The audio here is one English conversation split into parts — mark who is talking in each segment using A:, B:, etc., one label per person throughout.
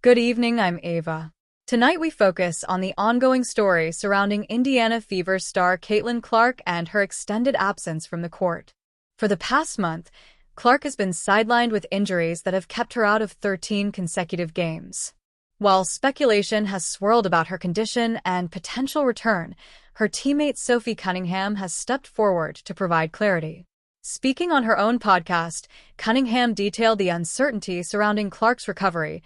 A: Good evening, I'm Ava. Tonight we focus on the ongoing story surrounding Indiana Fever star Caitlin Clark and her extended absence from the court. For the past month, Clark has been sidelined with injuries that have kept her out of 13 consecutive games. While speculation has swirled about her condition and potential return, her teammate Sophie Cunningham has stepped forward to provide clarity. Speaking on her own podcast, Cunningham detailed the uncertainty surrounding Clark's recovery,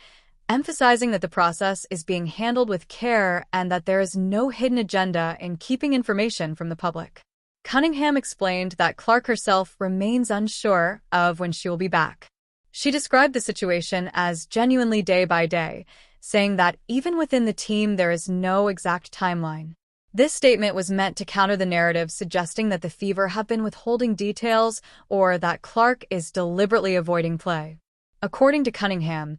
A: emphasizing that the process is being handled with care and that there is no hidden agenda in keeping information from the public. Cunningham explained that Clark herself remains unsure of when she will be back. She described the situation as genuinely day by day, saying that even within the team there is no exact timeline. This statement was meant to counter the narrative suggesting that the Fever have been withholding details or that Clark is deliberately avoiding play. According to Cunningham,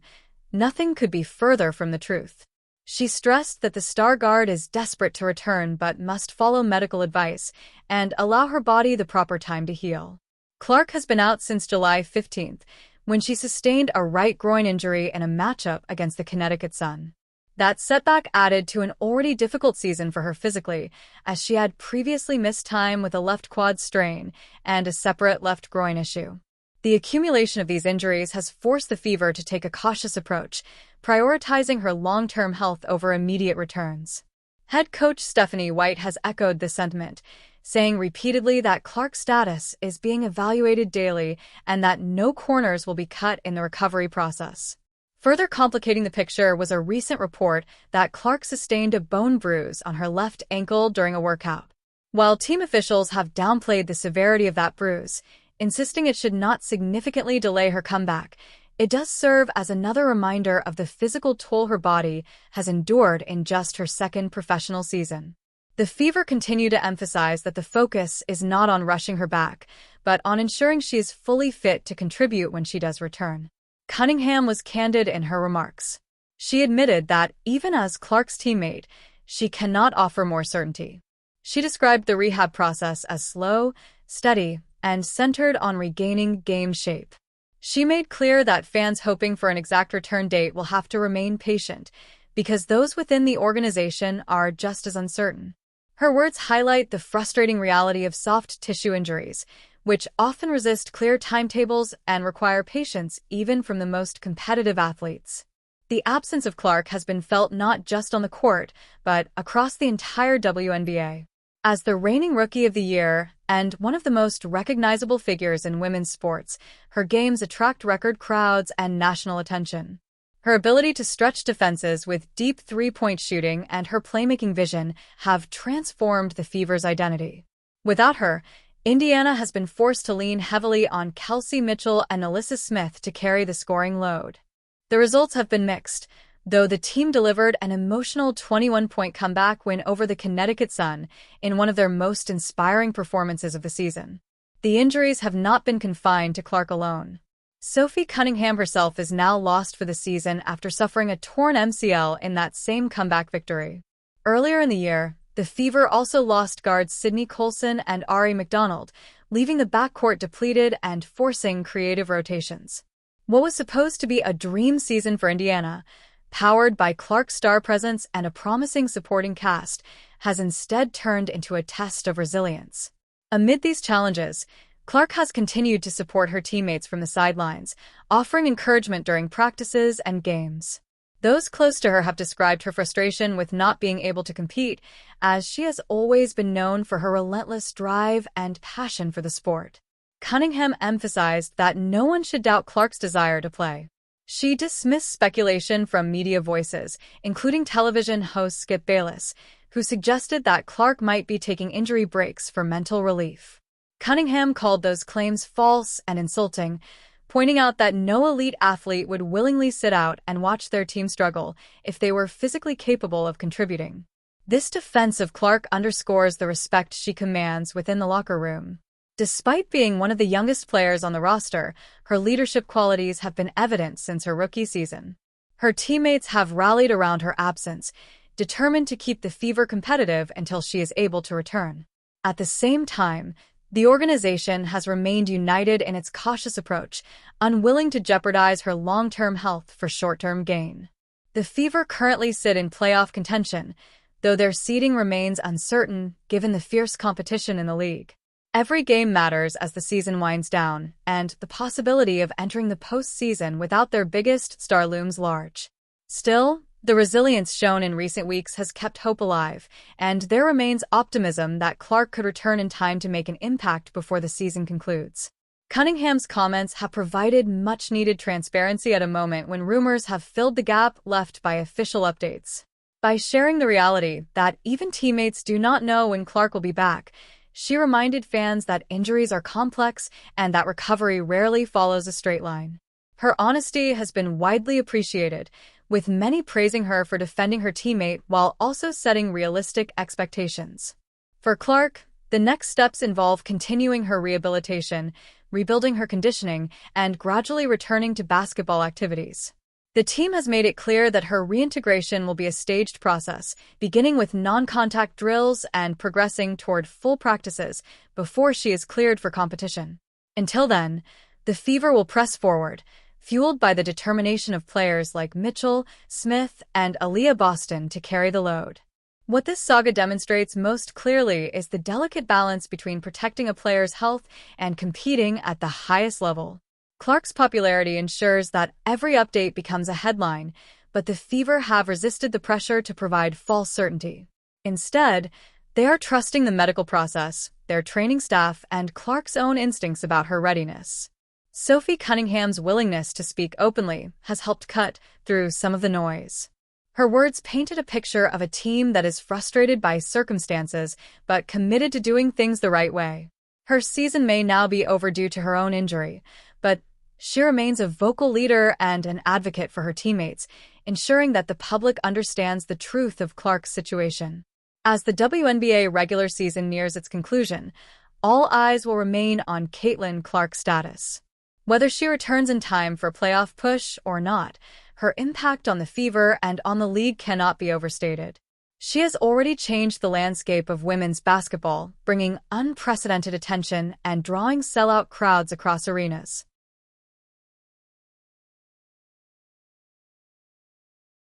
A: nothing could be further from the truth. She stressed that the star guard is desperate to return but must follow medical advice and allow her body the proper time to heal. Clark has been out since July 15th, when she sustained a right groin injury in a matchup against the Connecticut Sun. That setback added to an already difficult season for her physically, as she had previously missed time with a left quad strain and a separate left groin issue. The accumulation of these injuries has forced the Fever to take a cautious approach, prioritizing her long-term health over immediate returns. Head coach Stephanie White has echoed this sentiment, saying repeatedly that Clark's status is being evaluated daily and that no corners will be cut in the recovery process. Further complicating the picture was a recent report that Clark sustained a bone bruise on her left ankle during a workout. While team officials have downplayed the severity of that bruise, insisting it should not significantly delay her comeback, it does serve as another reminder of the physical toll her body has endured in just her second professional season. The Fever continue to emphasize that the focus is not on rushing her back, but on ensuring she is fully fit to contribute when she does return. Cunningham was candid in her remarks. She admitted that, even as Clark's teammate, she cannot offer more certainty. She described the rehab process as slow, steady, and centered on regaining game shape. She made clear that fans hoping for an exact return date will have to remain patient, because those within the organization are just as uncertain. Her words highlight the frustrating reality of soft tissue injuries, which often resist clear timetables and require patience even from the most competitive athletes. The absence of Clark has been felt not just on the court, but across the entire WNBA. As the reigning Rookie of the Year and one of the most recognizable figures in women's sports, her games attract record crowds and national attention. Her ability to stretch defenses with deep three-point shooting and her playmaking vision have transformed the Fever's identity. Without her, Indiana has been forced to lean heavily on Kelsey Mitchell and Alyssa Smith to carry the scoring load. The results have been mixed, though the team delivered an emotional 21-point comeback win over the Connecticut Sun in one of their most inspiring performances of the season. The injuries have not been confined to Clark alone. Sophie Cunningham herself is now lost for the season after suffering a torn MCL in that same comeback victory. Earlier in the year, the Fever also lost guards Sydney Colson and Ari McDonald, leaving the backcourt depleted and forcing creative rotations. What was supposed to be a dream season for Indiana, powered by Clark's star presence and a promising supporting cast, has instead turned into a test of resilience. Amid these challenges, Clark has continued to support her teammates from the sidelines, offering encouragement during practices and games. Those close to her have described her frustration with not being able to compete, as she has always been known for her relentless drive and passion for the sport. Cunningham emphasized that no one should doubt Clark's desire to play. She dismissed speculation from media voices, including television host Skip Bayless, who suggested that Clark might be taking injury breaks for mental relief. Cunningham called those claims false and insulting, pointing out that no elite athlete would willingly sit out and watch their team struggle if they were physically capable of contributing. This defense of Clark underscores the respect she commands within the locker room. Despite being one of the youngest players on the roster, her leadership qualities have been evident since her rookie season. Her teammates have rallied around her absence, determined to keep the Fever competitive until she is able to return. At the same time, the organization has remained united in its cautious approach, unwilling to jeopardize her long-term health for short-term gain. The Fever currently sit in playoff contention, though their seeding remains uncertain given the fierce competition in the league. Every game matters as the season winds down, and the possibility of entering the postseason without their biggest star looms large. Still, the resilience shown in recent weeks has kept hope alive, and there remains optimism that Clark could return in time to make an impact before the season concludes. Cunningham's comments have provided much-needed transparency at a moment when rumors have filled the gap left by official updates. By sharing the reality that even teammates do not know when Clark will be back, she reminded fans that injuries are complex and that recovery rarely follows a straight line. Her honesty has been widely appreciated, with many praising her for defending her teammate while also setting realistic expectations. For Clark, the next steps involve continuing her rehabilitation, rebuilding her conditioning, and gradually returning to basketball activities. The team has made it clear that her reintegration will be a staged process, beginning with non-contact drills and progressing toward full practices before she is cleared for competition. Until then, the Fever will press forward, fueled by the determination of players like Mitchell, Smith, and Aaliyah Boston to carry the load. What this saga demonstrates most clearly is the delicate balance between protecting a player's health and competing at the highest level. Clark's popularity ensures that every update becomes a headline, but the Fever have resisted the pressure to provide false certainty. Instead, they are trusting the medical process, their training staff, and Clark's own instincts about her readiness. Sophie Cunningham's willingness to speak openly has helped cut through some of the noise. Her words painted a picture of a team that is frustrated by circumstances but committed to doing things the right way. Her season may now be overdue to her own injury, but she remains a vocal leader and an advocate for her teammates, ensuring that the public understands the truth of Clark's situation. As the WNBA regular season nears its conclusion, all eyes will remain on Caitlin Clark's status. Whether she returns in time for a playoff push or not, her impact on the Fever and on the league cannot be overstated. She has already changed the landscape of women's basketball, bringing unprecedented attention and drawing sellout crowds across arenas.